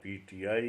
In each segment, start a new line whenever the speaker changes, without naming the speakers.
PTI,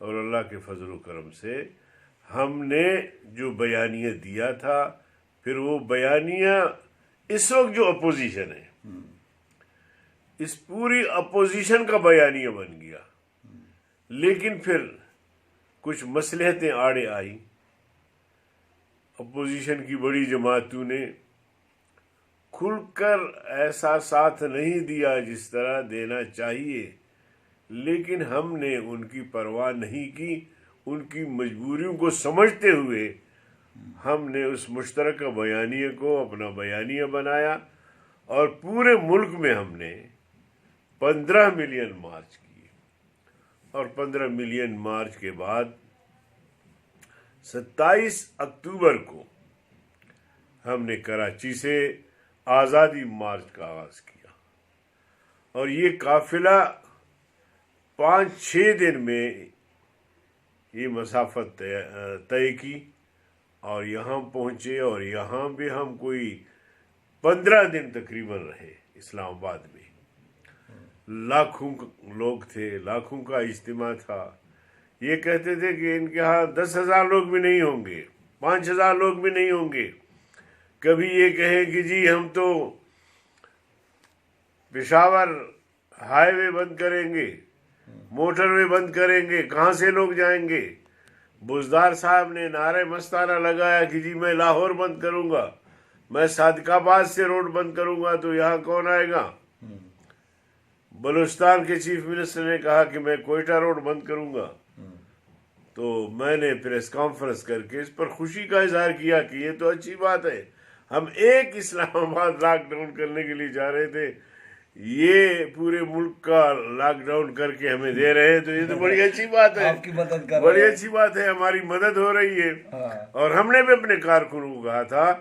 اور اللہ کے فضل و کرم سے ہم نے جو بیانیہ دیا تھا، پھر وہ بیانیہ اس وقت جو اپوزیشن ہے، اس پوری اپوزیشن کا بیانیہ بن گیا، لیکن پھر کچھ مصلحتیں آڑے آئیں، اپوزیشن کی بڑی جماعتوں نے کھل کر ایسا ساتھ نہیں دیا جس طرح دینا چاہیے، لیکن ہم نے ان کی پرواہ نہیں کی، ان کی مجبوریوں کو سمجھتے ہوئے ہم نے اس مشترکہ بیانیے کو اپنا بیانیہ بنایا، اور پورے ملک میں ہم نے 15 ملین مارچ کیے، اور 15 ملین مارچ کے بعد 27 اکتوبر کو ہم نے کراچی سے آزادی مارچ کا آغاز کیا، اور یہ قافلہ 5-6 دن میں یہ مسافت طے کی، اور یہاں پہنچے، اور یہاں بھی ہم کوئی 15 دن تقریباً رہے اسلام آباد میں۔ لاکھوں لوگ تھے، لاکھوں کا اجتماع تھا۔ یہ کہتے تھے کہ ان کے ہاں 10,000 لوگ بھی نہیں ہوں گے، 5,000 لوگ بھی نہیں ہوں گے۔ کبھی یہ کہیں کہ جی ہم تو پشاور ہائی وے بند کریں گے، موٹر وے بند کریں گے، کہاں سے لوگ جائیں گے؟ بزدار صاحب نے نعرہ مستانہ لگایا کہ جی میں لاہور بند کروں گا، میں صادق آباد سے روڈ بند کروں گا تو یہاں کون آئے گا؟ بلوچستان کے چیف منسٹر نے کہا کہ میں کوئٹہ روڈ بند کروں گا۔ تو میں نے پریس کانفرنس کر کے اس پر خوشی کا اظہار کیا کہ یہ تو اچھی بات ہے، ہم ایک اسلام آباد لاک ڈاؤن کرنے کے لیے جا رہے تھے، یہ پورے ملک کا لاک ڈاؤن کر کے ہمیں دے رہے ہیں، تو یہ تو بڑی اچھی بات ہے،
آپ کی مدد کر
بڑی اچھی بات ہے، ہماری مدد ہو رہی ہے۔ اور ہم نے بھی اپنے کارکنوں کو کہا تھا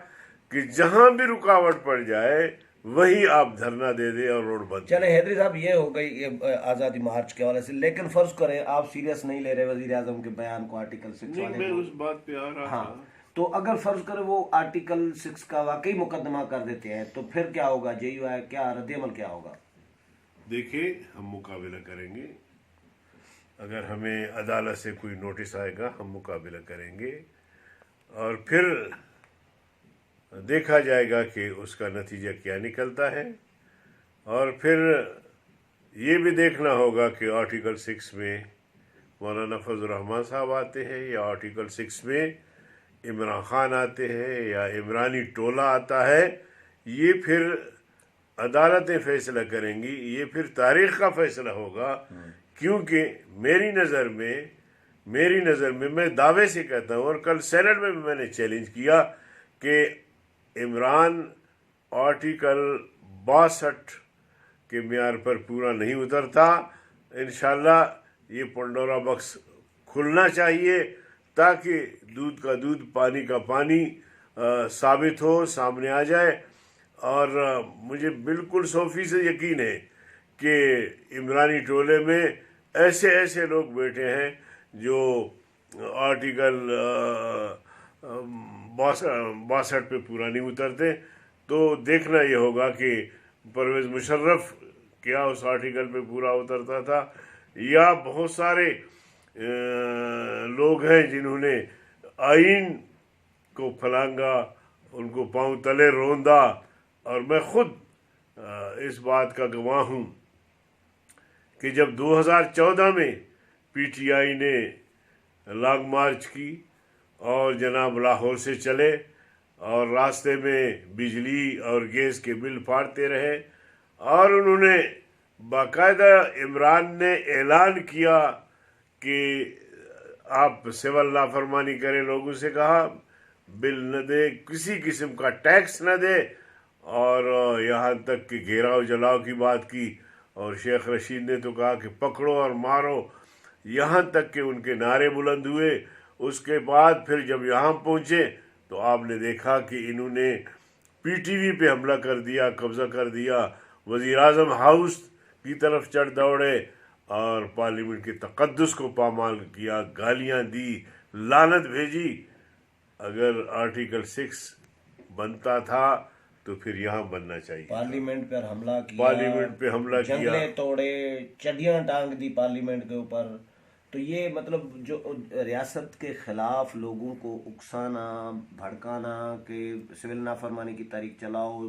کہ جہاں بھی رکاوٹ پڑ جائے وہی آپ دھرنا دے دیں اور روڈ بند۔
چلے حیدری صاحب، یہ ہو گئی آزادی مارچ کے حوالے سے، لیکن فرض کریں آپ سیریس نہیں لے رہے وزیر اعظم کے بیان کو، آرٹیکل 6
نہیں،
والے
میں
کو،
اس بات پہ آ رہا
ہاں،
تھا۔
تو اگر فرض کریں وہ آرٹیکل 6 کا واقعی مقدمہ کر دیتے ہیں تو پھر کیا ہوگا؟ جے یو آئی کیا رد عمل کیا ہوگا؟
دیکھیں، ہم مقابلہ کریں گے، اگر ہمیں عدالت سے کوئی نوٹس آئے گا ہم مقابلہ کریں گے، اور پھر دیکھا جائے گا کہ اس کا نتیجہ کیا نکلتا ہے، اور پھر یہ بھی دیکھنا ہوگا کہ آرٹیکل 6 میں مولانا فضل الرحمان صاحب آتے ہیں، یا آرٹیکل 6 میں عمران خان آتے ہیں، یا عمرانی ٹولہ آتا ہے۔ یہ پھر عدالتیں فیصلہ کریں گی، یہ پھر تاریخ کا فیصلہ ہوگا، کیونکہ میری نظر میں میں دعوے سے کہتا ہوں، اور کل سینٹ میں بھی میں نے چیلنج کیا کہ عمران آرٹیکل 62 کے معیار پر پورا نہیں اترتا۔ انشاءاللہ یہ پنڈورا باکس کھلنا چاہیے، تاکہ دودھ کا دودھ پانی کا پانی ثابت ہو، سامنے آ جائے۔ اور مجھے بالکل 100% یقین ہے کہ عمرانی ٹولے میں ایسے لوگ بیٹھے ہیں جو آرٹیکل 62 پہ پورا نہیں اترتے۔ تو دیکھنا یہ ہوگا کہ پرویز مشرف کیا اس آرٹیکل پہ پورا اترتا تھا، یا بہت سارے لوگ ہیں جنہوں نے آئین کو پھلانگا، ان کو پاؤں تلے روندا، اور میں خود اس بات کا گواہ ہوں کہ جب 2014 میں پی ٹی آئی نے لانگ مارچ کی اور جناب لاہور سے چلے اور راستے میں بجلی اور گیس کے بل پھاڑتے رہے، اور انہوں نے باقاعدہ عمران نے اعلان کیا کہ آپ سول نافرمانی کریں، لوگوں سے کہا بل نہ دے، کسی قسم کا ٹیکس نہ دے، اور یہاں تک کہ گھیراؤ جلاؤ کی بات کی، اور شیخ رشید نے تو کہا کہ پکڑو اور مارو، یہاں تک کہ ان کے نعرے بلند ہوئے۔ اس کے بعد پھر جب یہاں پہنچے تو آپ نے دیکھا کہ انہوں نے پی ٹی وی پہ حملہ کر دیا، قبضہ کر دیا، وزیر اعظم ہاؤس کی طرف چڑھ دوڑے، اور پارلیمنٹ کے تقدس کو پامال کیا، گالیاں دی، لعنت بھیجی۔ اگر آرٹیکل 6 بنتا تھا تو پھر یہاں بننا چاہیے۔
پارلیمنٹ پر حملہ کیا،
پارلیمنٹ پہ حملہ کیا،
جنگلے توڑے، چڈیاں ٹانگ دی پارلیمنٹ کے اوپر۔ تو یہ مطلب جو ریاست کے خلاف لوگوں کو اکسانا بھڑکانا کہ سول نافرمانی کی تحریک چلاؤ،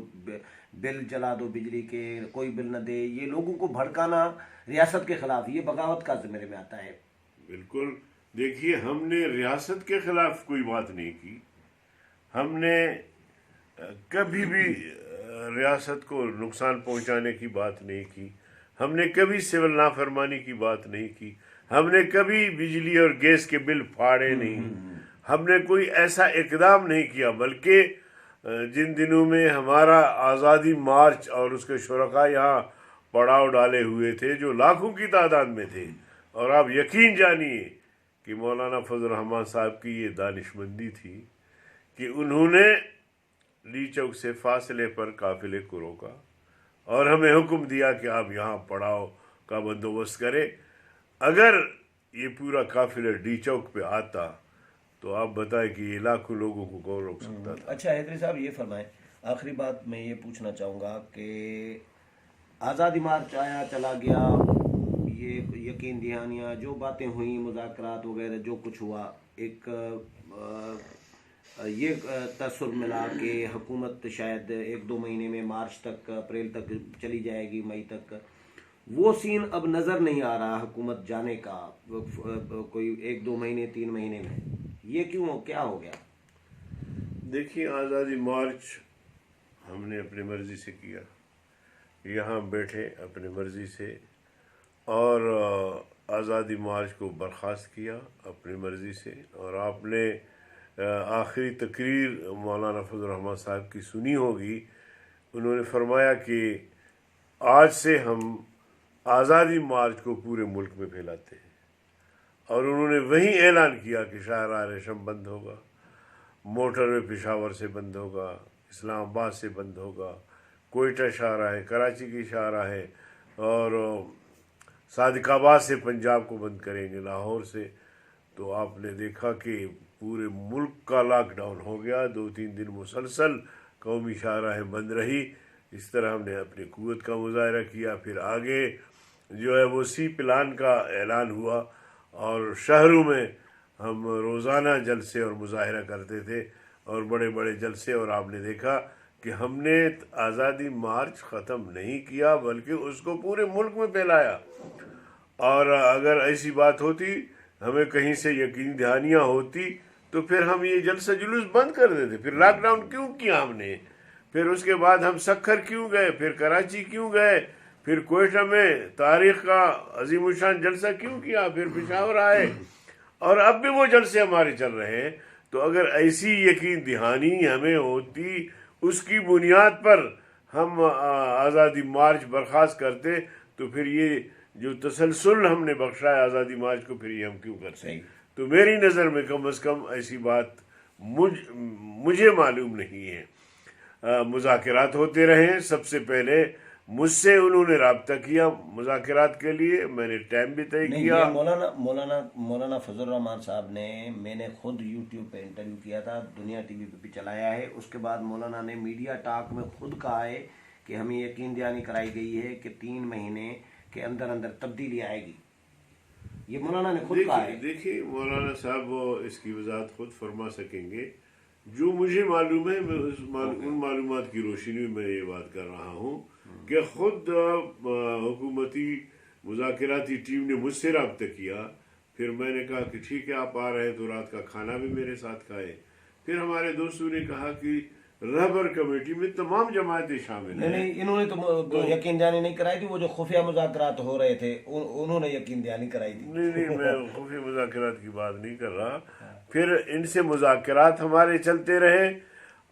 بل جلا دو بجلی کے، کوئی بل نہ دے، یہ لوگوں کو بھڑکانا ریاست کے خلاف، یہ بغاوت کا زمرے میں آتا ہے۔
بالکل، دیکھیے ہم نے ریاست کے خلاف کوئی بات نہیں کی، ہم نے کبھی بھی ریاست کو نقصان پہنچانے کی بات نہیں کی، ہم نے کبھی سول نافرمانی کی بات نہیں کی، ہم نے کبھی بجلی اور گیس کے بل پھاڑے نہیں، ہم نے کوئی ایسا اقدام نہیں کیا، بلکہ جن دنوں میں ہمارا آزادی مارچ اور اس کے شرکاء یہاں پڑاؤ ڈالے ہوئے تھے جو لاکھوں کی تعداد میں تھے، اور آپ یقین جانیے کہ مولانا فضل الرحمان صاحب کی یہ دانشمندی تھی کہ انہوں نے لی چوک سے فاصلے پر قافلے کو روکا اور ہمیں حکم دیا کہ آپ یہاں پڑاؤ کا بندوبست کریں۔ اگر یہ پورا قافلہ ڈی چوک پہ آتا تو آپ بتائیں کہ یہ لاکھوں لوگوں کو کون روک سکتا تھا۔
اچھا حیدری صاحب یہ فرمائیں، آخری بات میں یہ پوچھنا چاہوں گا کہ آزادی مارچ آیا چلا گیا، یہ یقین دہانیاں جو باتیں ہوئیں، مذاکرات وغیرہ جو کچھ ہوا، ایک یہ تاثر ملا کہ حکومت شاید 1-2 مہینے میں مارچ تک، اپریل تک چلی جائے گی، مئی تک، وہ سین اب نظر نہیں آ رہا حکومت جانے کا کوئی 1-2 مہینے 3 مہینے میں، یہ کیوں، کیا ہو گیا؟
دیکھیے آزادی مارچ ہم نے اپنی مرضی سے کیا، یہاں بیٹھے اپنی مرضی سے، اور آزادی مارچ کو برخاست کیا اپنی مرضی سے، اور آپ نے آخری تقریر مولانا فضل الرحمان صاحب کی سنی ہوگی، انہوں نے فرمایا کہ آج سے ہم آزادی مارچ کو پورے ملک میں پھیلاتے ہیں، اور انہوں نے وہیں اعلان کیا کہ شاہراہ ریشم بند ہوگا، موٹر وے پشاور سے بند ہوگا، اسلام آباد سے بند ہوگا، کوئٹہ شاہراہ، کراچی کی شاہراہ ہے، اور صادق آباد سے پنجاب کو بند کریں گے، لاہور سے۔ تو آپ نے دیکھا کہ پورے ملک کا لاک ڈاؤن ہو گیا، 2-3 دن مسلسل قومی شاہراہیں بند رہی۔ اس طرح ہم نے اپنی قوت کا مظاہرہ کیا، پھر آگے جو ہے وہ سی پلان کا اعلان ہوا، اور شہروں میں ہم روزانہ جلسے اور مظاہرہ کرتے تھے، اور بڑے بڑے جلسے، اور آپ نے دیکھا کہ ہم نے آزادی مارچ ختم نہیں کیا بلکہ اس کو پورے ملک میں پھیلایا۔ اور اگر ایسی بات ہوتی، ہمیں کہیں سے یقین دہانیاں ہوتی، تو پھر ہم یہ جلسہ جلوس بند کر دیتے، پھر لاک ڈاؤن کیوں کیا ہم نے، پھر اس کے بعد ہم سکھر کیوں گئے، پھر کراچی کیوں گئے، پھر کوئٹہ میں تاریخ کا عظیم الشان جلسہ کیوں کیا، پھر پشاور آئے، اور اب بھی وہ جلسے ہمارے چل رہے ہیں۔ تو اگر ایسی یقین دہانی ہمیں ہوتی، اس کی بنیاد پر ہم آزادی مارچ برخاست کرتے، تو پھر یہ جو تسلسل ہم نے بخشا ہے آزادی مارچ کو، پھر یہ ہم کیوں کرتے ہیں؟ تو میری نظر میں کم از کم ایسی بات مجھے معلوم نہیں ہے۔ مذاکرات ہوتے رہے، سب سے پہلے مجھ سے انہوں نے رابطہ کیا مذاکرات کے لیے، میں نے ٹائم بھی طے کیا۔
مولانا فضل الرحمان صاحب نے، میں نے خود یوٹیوب پہ انٹرویو کیا تھا، دنیا ٹی وی پہ بھی چلایا ہے، اس کے بعد مولانا نے میڈیا ٹاک میں خود کہا ہے کہ ہمیں یقین دہانی کرائی گئی ہے کہ 3 مہینے کے اندر اندر تبدیلی آئے گی، یہ مولانا نے خود کہا ہے۔
دیکھیے مولانا صاحب وہ اس کی وضاحت خود فرما سکیں گے، جو مجھے معلوم ہے میں ان معلومات کی روشنی میں یہ بات کر رہا ہوں کہ خود حکومتی مذاکراتی ٹیم نے مجھ سے رابطہ کیا، پھر میں نے کہا کہ ٹھیک ہے آپ آ رہے ہیں تو رات کا کھانا بھی میرے ساتھ کھائے، پھر ہمارے دوستوں نے کہا کہ رہبر کمیٹی میں تمام جماعتیں شامل ہیں۔
نہیں، انہوں نے تو یقین دہانی نہیں کرائی تھی، وہ جو خفیہ مذاکرات ہو رہے تھے انہوں نے یقین دہانی کرائی تھی۔
نہیں میں خفیہ مذاکرات کی بات نہیں کر رہا، پھر ان سے مذاکرات ہمارے چلتے رہے،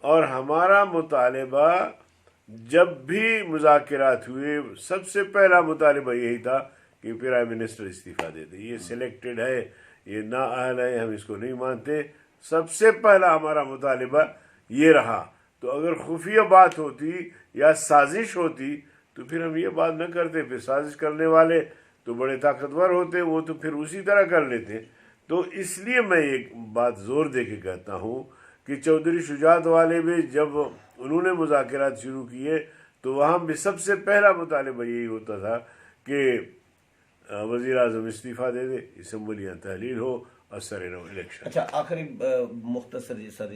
اور ہمارا مطالبہ جب بھی مذاکرات ہوئے سب سے پہلا مطالبہ یہی تھا کہ پرائم منسٹر استعفیٰ دے دے، یہ سلیکٹڈ ہے، یہ نااہل ہے، ہم اس کو نہیں مانتے، سب سے پہلا ہمارا مطالبہ یہ رہا۔ تو اگر خفیہ بات ہوتی یا سازش ہوتی تو پھر ہم یہ بات نہ کرتے، پھر سازش کرنے والے تو بڑے طاقتور ہوتے، وہ تو پھر اسی طرح کر لیتے۔ تو اس لیے میں ایک بات زور دے کے کہتا ہوں کہ چودھری شجاعت والے بھی جب انہوں نے مذاکرات شروع کیے تو وہاں بھی سب سے پہلا مطالبہ یہی ہوتا تھا کہ وزیر اعظم استعفیٰ دے دے، اسمبلیاں تحلیل ہو اور سر نو الیکشن۔
اچھا آخری مختصر جی سر،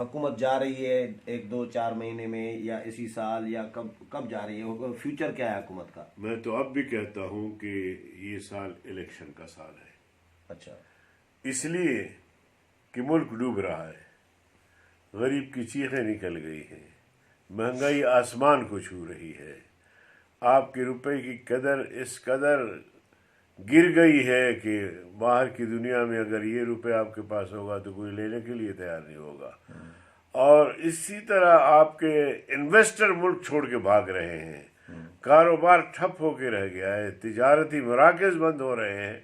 حکومت جا رہی ہے 1-2-4 مہینے میں یا اسی سال یا کب جا رہی ہے؟ فیوچر کیا ہے حکومت کا؟
میں تو اب بھی کہتا ہوں کہ یہ سال الیکشن کا سال ہے،
اچھا
اس لیے کہ ملک ڈوب رہا ہے، غریب کی چیخیں نکل گئی ہیں، مہنگائی آسمان کو چھو رہی ہے، آپ کے روپے کی قدر اس قدر گر گئی ہے کہ باہر کی دنیا میں اگر یہ روپے آپ کے پاس ہوگا تو کوئی لینے کے لیے تیار نہیں ہوگا، اور اسی طرح آپ کے انویسٹر ملک چھوڑ کے بھاگ رہے ہیں، کاروبار ٹھپ ہو کے رہ گیا ہے، تجارتی مراکز بند ہو رہے ہیں۔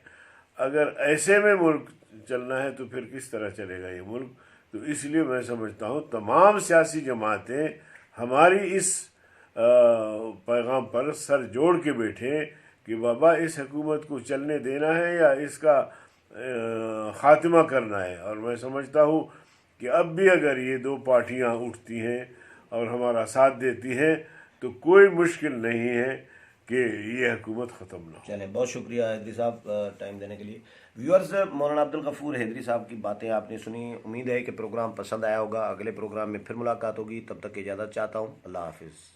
اگر ایسے میں ملک چلنا ہے تو پھر کس طرح چلے گا یہ ملک؟ تو اس لیے میں سمجھتا ہوں تمام سیاسی جماعتیں ہماری اس پیغام پر سر جوڑ کے بیٹھیں کہ بابا اس حکومت کو چلنے دینا ہے یا اس کا خاتمہ کرنا ہے۔ اور میں سمجھتا ہوں کہ اب بھی اگر یہ دو پارٹیاں اٹھتی ہیں اور ہمارا ساتھ دیتی ہیں تو کوئی مشکل نہیں ہے کہ یہ حکومت ختم نہ ہو۔
چلیں، بہت شکریہ حیدری صاحب ٹائم دینے کے لیے۔ ویورز، مولانا عبدالغفور حیدری صاحب کی باتیں آپ نے سنی، امید ہے کہ پروگرام پسند آیا ہوگا۔ اگلے پروگرام میں پھر ملاقات ہوگی، تب تک اجازت چاہتا ہوں، اللہ حافظ۔